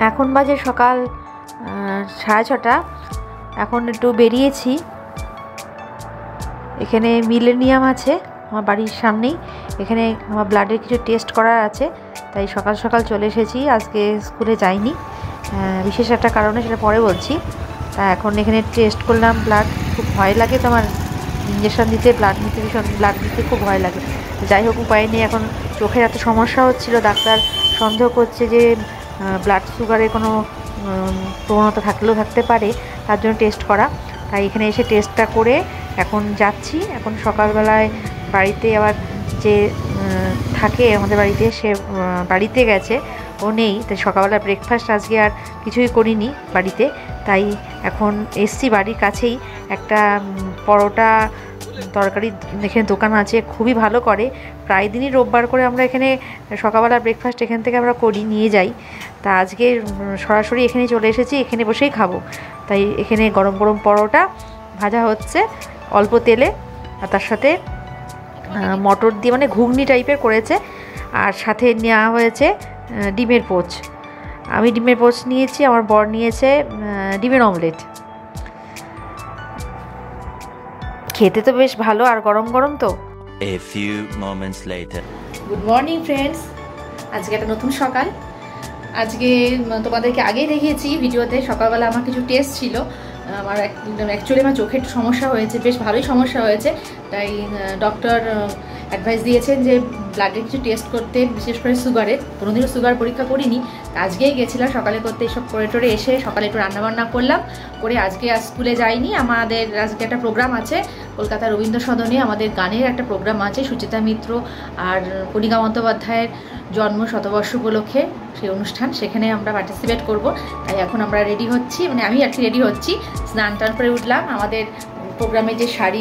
এখন বাজে সকাল 6:30। এখন একটু বেরিয়েছি, এখানে মিলেনিয়াম আছে আমার বাড়ির সামনেই, এখানে আমার ব্লাডের কিছু টেস্ট করার আছে, তাই সকাল সকাল চলে এসেছি। আজকে স্কুলে যাইনি, বিশেষ একটা কারণে, সেটা পরে বলছি। তা এখন এখানে টেস্ট করলাম ব্লাড। খুব ভয় লাগে তো আমার ইঞ্জেকশন দিতে, ব্লাড দিতে খুব ভয় লাগে। যাই হোক, উপায় নেই। এখন চোখের এত সমস্যা হচ্ছিল, ডাক্তার সন্দেহ করছে যে ব্লাড সুগারের কোনো প্রবণতা থাকলেও থাকতে পারে, তার জন্য টেস্ট করা। তাই এখানে এসে টেস্টটা করে এখন যাচ্ছি। এখন সকালবেলায় বাড়িতে আবার যে থাকে আমাদের বাড়িতে, সে বাড়িতে গেছে, ও নেই, তাই সকালবেলা ব্রেকফাস্ট আজকে আর কিছুই করিনি বাড়িতে। তাই এখন এসছি বাড়ির কাছেই একটা পরোটা তরকারি এখানে দোকান আছে, খুবই ভালো করে। প্রায় দিনই রোববার করে আমরা এখানে সকালবেলা ব্রেকফাস্ট এখান থেকে আমরা করি, নিয়ে যাই। তা আজকে সরাসরি এখানে চলে এসেছি, এখানে বসেই খাবো। তাই এখানে গরম গরম পরোটা ভাজা হচ্ছে অল্প তেলে, আর তার সাথে মটর দিয়ে, মানে ঘুগনি টাইপের করেছে, আর সাথে নেওয়া হয়েছে ডিমের পোচ। আমি ডিমের পোচ নিয়েছি, আমার বর নিয়েছে ডিমের অমলেট। খেতে তো বেশ ভালো, আর গরম গরম তো। A few moments later. Good morning friends, আজকে একটা নতুন সকাল। আজকে তোমাদেরকে আগেই দেখিয়েছি ভিডিওতে, সকালবেলা আমার কিছু টেস্ট ছিল। আমার অ্যাকচুয়ালি আমার চোখে একটু সমস্যা হয়েছে, বেশ ভালোই সমস্যা হয়েছে। তাই ডক্টর অ্যাডভাইস দিয়েছেন যে ব্লাডের কিছু টেস্ট করতে, বিশেষ করে সুগারের। কোনোদিনও সুগার পরীক্ষা করিনি, আজকেই গেছিলাম সকালে করতে। এইসব করে টোরে এসে সকালে একটু রান্নাবান্না করলাম, করে আজকে আর স্কুলে যাইনি। আমাদের আজকে একটা প্রোগ্রাম আছে কলকাতা রবীন্দ্র সদনে, আমাদের গানের একটা প্রোগ্রাম আছে, সুচিতা মিত্র আর কণিকা বন্দ্যোপাধ্যায়ের জন্ম শতবর্ষ উপলক্ষে সেই অনুষ্ঠান, সেখানে আমরা পার্টিসিপেট করব। তাই এখন আমরা রেডি হচ্ছি, মানে আমি আর কি রেডি হচ্ছি, স্নান টান করে উঠলাম। আমাদের প্রোগ্রামে যে শাড়ি,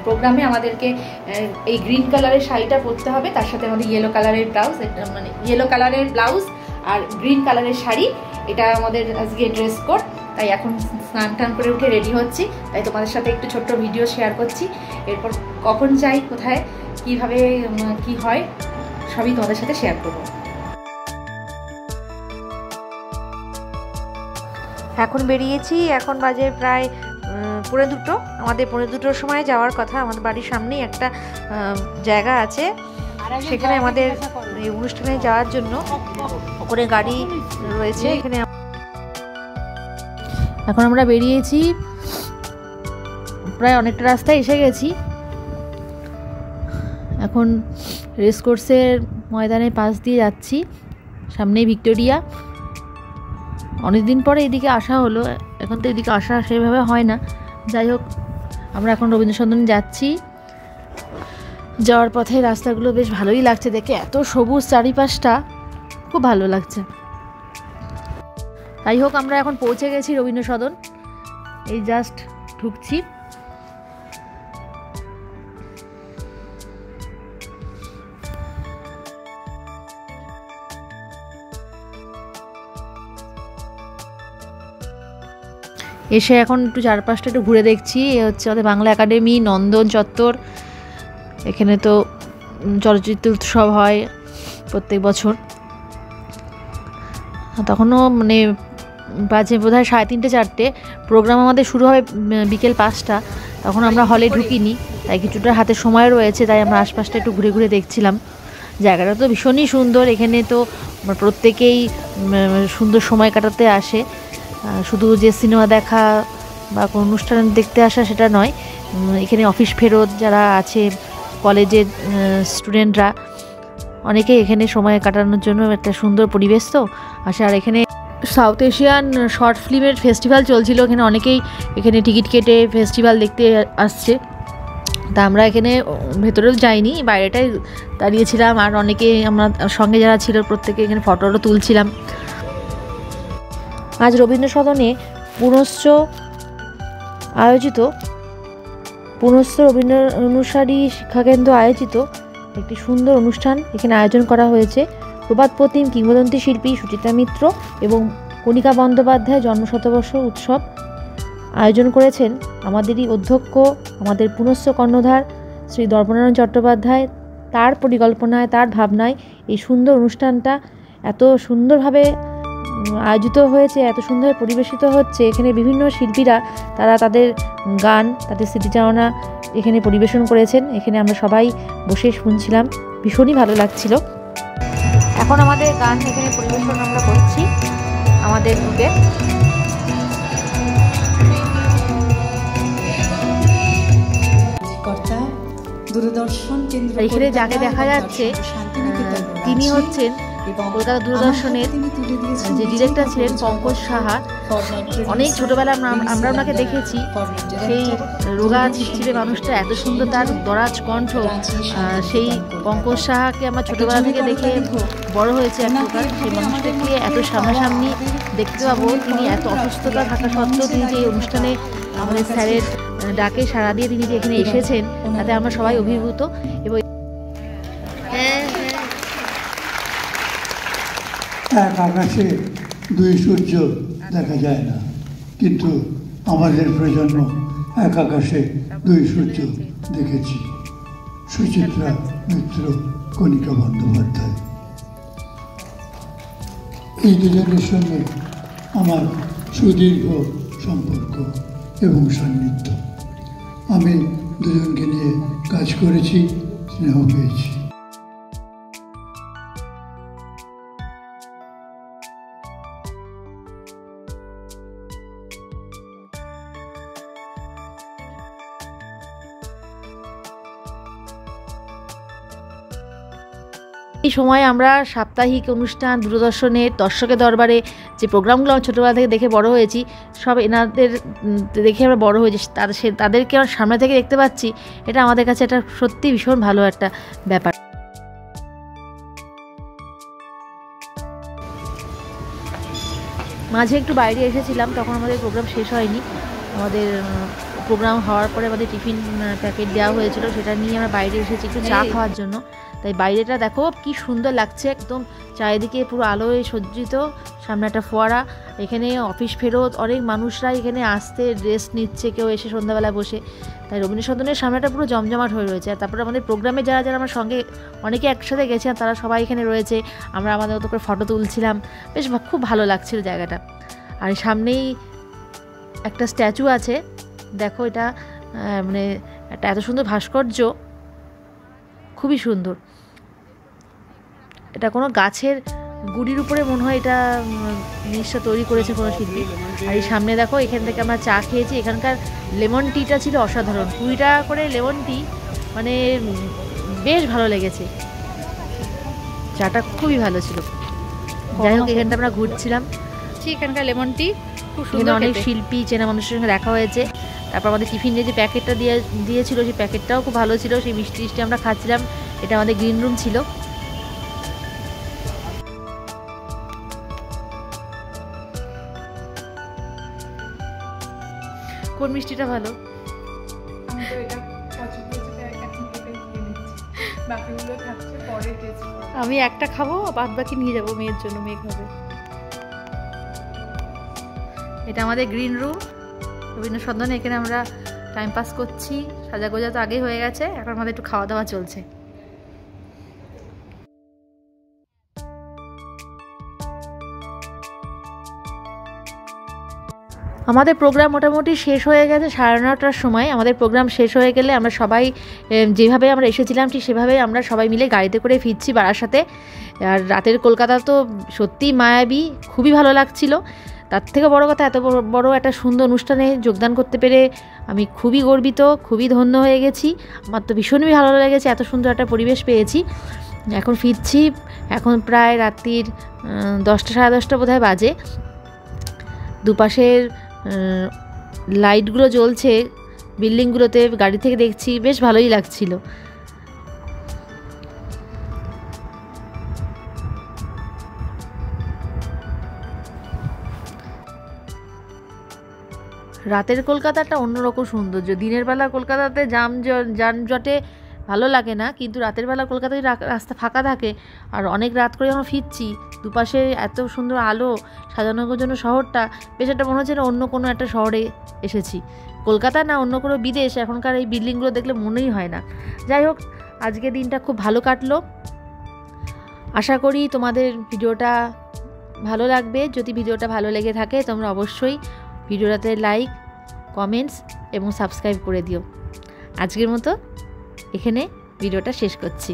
প্রোগ্রামে আমাদেরকে এই গ্রিন কালারের শাড়িটা পরতে হবে, তার সাথে আমাদের ইয়েলো কালারের ব্লাউজ, মানে ইয়েলো কালারের ব্লাউজ আর গ্রিন কালারের শাড়ি, এটা আমাদের আজকে ড্রেস কোড। তাই এখন স্নান টান করে উঠে রেডি হচ্ছি, তাই তোমাদের সাথে একটু ছোট্ট ভিডিও শেয়ার করছি। এরপর কখন যাই, কোথায়, কিভাবে কি হয়, সবই তোমাদের সাথে শেয়ার করবো। এখন বেরিয়েছি, এখন বাজে প্রায় 2:45। আমাদের 2:45 সময় যাওয়ার কথা। আমাদের বাড়ির সামনেই একটা জায়গা আছে, সেখানে আমাদের এই অনুষ্ঠানে যাওয়ার জন্য ওখানে গাড়ি রয়েছে। এখানে এখন আমরা বেরিয়েছি, প্রায় অনেকটা রাস্তায় এসে গেছি। এখন রেস কোর্সের ময়দানের পাশ দিয়ে যাচ্ছি, সামনেই ভিক্টোরিয়া। অনেকদিন পরে এদিকে আসা হলো, এখন তো এদিকে আসা সেভাবে হয় না। যাই হোক, আমরা এখন রবীন্দ্র সদনে যাচ্ছি। যাওয়ার পথে রাস্তাগুলো বেশ ভালোই লাগছে দেখে, এত সবুজ চারিপাশটা, খুব ভালো লাগছে। যাই হোক, আমরা এখন পৌঁছে গেছি রবীন্দ্র সদন, এই জাস্ট ঢুকছি। এসে এখন একটু চারপাশটা একটু ঘুরে দেখছি। এ হচ্ছে আমাদের বাংলা একাডেমি, নন্দন চত্বর। এখানে তো চলচ্চিত্র উৎসব হয় প্রত্যেক বছর। তখনও মানে বাজে বোধহয় 3:30 4টে, প্রোগ্রাম আমাদের শুরু হবে বিকেল 5টা। তখন আমরা হলে ঢুকিনি, তাই কিছুটা হাতে সময় রয়েছে, তাই আমরা আশপাশটা একটু ঘুরে ঘুরে দেখছিলাম। জায়গাটা তো ভীষণই সুন্দর, এখানে তো প্রত্যেকেই সুন্দর সময় কাটাতে আসে। শুধু যে সিনেমা দেখা বা কোনো অনুষ্ঠান দেখতে আসা সেটা নয়, এখানে অফিস ফেরত যারা আছে, কলেজের স্টুডেন্টরা, অনেকে এখানে সময় কাটানোর জন্য একটা সুন্দর পরিবেশ তো আসে। আর এখানে সাউথ এশিয়ান শর্ট ফিল্মের ফেস্টিভ্যাল চলছিল, এখানে অনেকেই এখানে টিকিট কেটে ফেস্টিভ্যাল দেখতে আসছে। তা আমরা এখানে ভেতরেও যাইনি, বাইরেটাই দাঁড়িয়েছিলাম, আর অনেকে আমরা সঙ্গে যারা ছিল প্রত্যেকে এখানে ফটোটা তুলছিলাম। আজ রবীন্দ্র সদনে পুনশ্চ রবীন্দ্র অনুসারী শিক্ষাকেন্দ্র আয়োজিত একটি সুন্দর অনুষ্ঠান এখানে আয়োজন করা হয়েছে। প্রবাদ প্রতিম কিংবদন্তি শিল্পী সুচিতা মিত্র এবং কণিকা বন্দ্যোপাধ্যায় জন্মশতবর্ষ উৎসব আয়োজন করেছেন আমাদেরই অধ্যক্ষ, আমাদের পুনশ্চ কর্ণধার শ্রী দর্পনারায়ণ চট্টোপাধ্যায়। তার পরিকল্পনায়, তার ভাবনায় এই সুন্দর অনুষ্ঠানটা এত সুন্দরভাবে আয়োজিত হয়েছে, এত সুন্দর পরিবেশিত হচ্ছে। এখানে বিভিন্ন শিল্পীরা তারা তাদের গান, তাদের স্মৃতিচারণা এখানে পরিবেশন করেছেন। এখানে আমরা সবাই বসে শুনছিলাম, ভীষণই ভালো লাগছিল। এখন আমাদের গান এখানে পরিবেশন আমরা করছি আমাদের গ্রুপে। এখানে যাকে দেখা যাচ্ছে তিনি হচ্ছেন কলকাতা দূরদর্শনের যে ডিরেক্টর ছিলেন পঙ্কজ সাহা। অনেক ছোটবেলায় আমরা ওনাকে দেখেছি। সেই রোগা চিপচিপে মানুষটা, এত সুন্দর তার দরাজ কণ্ঠ। সেই পঙ্কজ সাহাকে আমার ছোটবেলা থেকে দেখে বড় হয়েছে এক প্রকার। সেই মানুষটাকে এত সামনাসামনি দেখতে পাবো, তিনি এত অসুস্থতা থাকা সত্ত্বেও তিনি যে অনুষ্ঠানে আমাদের স্যারের ডাকে সাড়া দিয়ে তিনি যে এখানে এসেছেন, তাতে আমরা সবাই অভিভূত। এবং এক আকাশে দুই সূর্য দেখা যায় না, কিন্তু আমাদের প্রজন্ম এক আকাশে দুই সূর্য দেখেছি। সুচিত্রা মিত্র, কণিকা বন্দ্যোপাধ্যায়, এই দুজনের সঙ্গে আমার সুদীর্ঘ সম্পর্ক এবং সান্নিধ্য। আমি দুজনকে নিয়ে কাজ করেছি, স্নেহ পেয়েছি। এই সময় আমরা সাপ্তাহিক অনুষ্ঠান, দূরদর্শনের দর্শকের দরবারে যে প্রোগ্রামগুলো আমরা ছোটোবেলা থেকে দেখে বড় হয়েছি, সব এনাদের দেখে আমরা বড় হয়েছি। তাদেরকে আমরা সামনে থেকে দেখতে পাচ্ছি, এটা আমাদের কাছে একটা সত্যি ভীষণ ভালো একটা ব্যাপার। মাঝে একটু বাইরে এসেছিলাম, তখন আমাদের প্রোগ্রাম শেষ হয়নি। আমাদের প্রোগ্রাম হওয়ার পরে আমাদের টিফিন প্যাকেট দেওয়া হয়েছিল, সেটা নিয়ে আমরা বাইরে এসেছি একটু চা খাওয়ার জন্য। তাই বাইরেটা দেখো কি সুন্দর লাগছে, একদম চারিদিকে পুরো আলোয় সজ্জিত, সামনে একটা ফোয়ারা। এখানে অফিস ফেরত অনেক মানুষরা এখানে আসতে রেস্ট নিচ্ছে, কেউ এসে সন্ধ্যাবেলা বসে। তাই রবীন্দ্রসদনের সামনেটা পুরো জমজমাট হয়ে রয়েছে। আর তারপরে আমাদের প্রোগ্রামে যারা যারা আমার সঙ্গে অনেকে একসাথে গেছে, তারা সবাই এখানে রয়েছে। আমরা আমাদের মতো করে ফটো তুলছিলাম, বেশ খুব ভালো লাগছিল জায়গাটা। আর সামনেই একটা স্ট্যাচু আছে, দেখো এটা মানে একটা এত সুন্দর ভাস্কর্য, খুবই সুন্দর। এটা কোনো গাছের গুড়ির উপরে মনে হয় এটা জিনিসটা তৈরি করেছে কোনো শিল্পী। আর এই সামনে দেখো, এখান থেকে আমরা চা খেয়েছি। এখানকার লেমন টিটা ছিল অসাধারণ, 20 টাকা করে লেমন টি, মানে বেশ ভালো লেগেছে, চাটা খুবই ভালো ছিল। যাই হোক, এখানটা আমরা ঘুরছিলাম, এখানকার লেমন টি খুব সুন্দর। অনেক শিল্পী, চেনা মানুষের সঙ্গে দেখা হয়েছে। তারপর আমাদের টিফিনে যে প্যাকেটটা দিয়েছিল, সেই প্যাকেটটাও খুব ভালো ছিল। সেই মিষ্টি মিষ্টি আমরা খাচ্ছিলাম। এটা আমাদের গ্রিন রুম ছিল। কোন মিষ্টিটা ভালো? আমি একটা খাবো, বাদ বাকি নিয়ে যাবো মেয়ের জন্য, মেয়ে খাবে। এটা আমাদের গ্রিন রুম রবীন্দ্রসদনে। এখানে আমরা টাইম পাস করছি, সাজাগোজা তো আগেই হয়ে গেছে, এখন আমাদের একটু খাওয়া দাওয়া চলছে। আমাদের প্রোগ্রাম মোটামুটি শেষ হয়ে গেছে 9:30টার সময়। আমাদের প্রোগ্রাম শেষ হয়ে গেলে আমরা সবাই যেভাবে আমরা এসেছিলাম ঠিক সেভাবে আমরা সবাই মিলে গাড়িতে করে ফিরছি বারাসাতে। আর রাতের কলকাতা তো সত্যিই মায়াবী, খুবই ভালো লাগছিল। তার থেকে বড় কথা, এত বড় একটা সুন্দর অনুষ্ঠানে যোগদান করতে পেরে আমি খুবই গর্বিত, খুবই ধন্য হয়ে গেছি। আমার তো ভীষণই ভালো লেগেছে, এত সুন্দর একটা পরিবেশ পেয়েছি। এখন ফিরছি, এখন প্রায় রাত্রির 10টা সাড়ে 10টা বোধহয় বাজে। দুপাশের লাইটগুলো জ্বলছে বিল্ডিংগুলোতে, গাড়ি থেকে দেখছি, বেশ ভালোই লাগছিল। রাতের কলকাতাটা অন্যরকম সৌন্দর্য। দিনের বেলা কলকাতাতে যানজটে ভালো লাগে না, কিন্তু রাতের বেলা কলকাতায় রাস্তা ফাঁকা থাকে। আর অনেক রাত করে যখন ফিরছি, দুপাশে এত সুন্দর আলো সাজানোর জন্য শহরটা, বেশ একটা মনে হচ্ছে অন্য কোনো একটা শহরে এসেছি, কলকাতা না অন্য কোনো বিদেশ। এখনকার এই বিল্ডিংগুলো দেখলে মনেই হয় না। যাই হোক, আজকে দিনটা খুব ভালো কাটলো। আশা করি তোমাদের ভিডিওটা ভালো লাগবে। যদি ভিডিওটা ভালো লেগে থাকে তোমরা অবশ্যই ভিডিওটাতে লাইক, কমেন্টস এবং সাবস্ক্রাইব করে দিও। আজকের মতো এখানে ভিডিওটা শেষ করছি।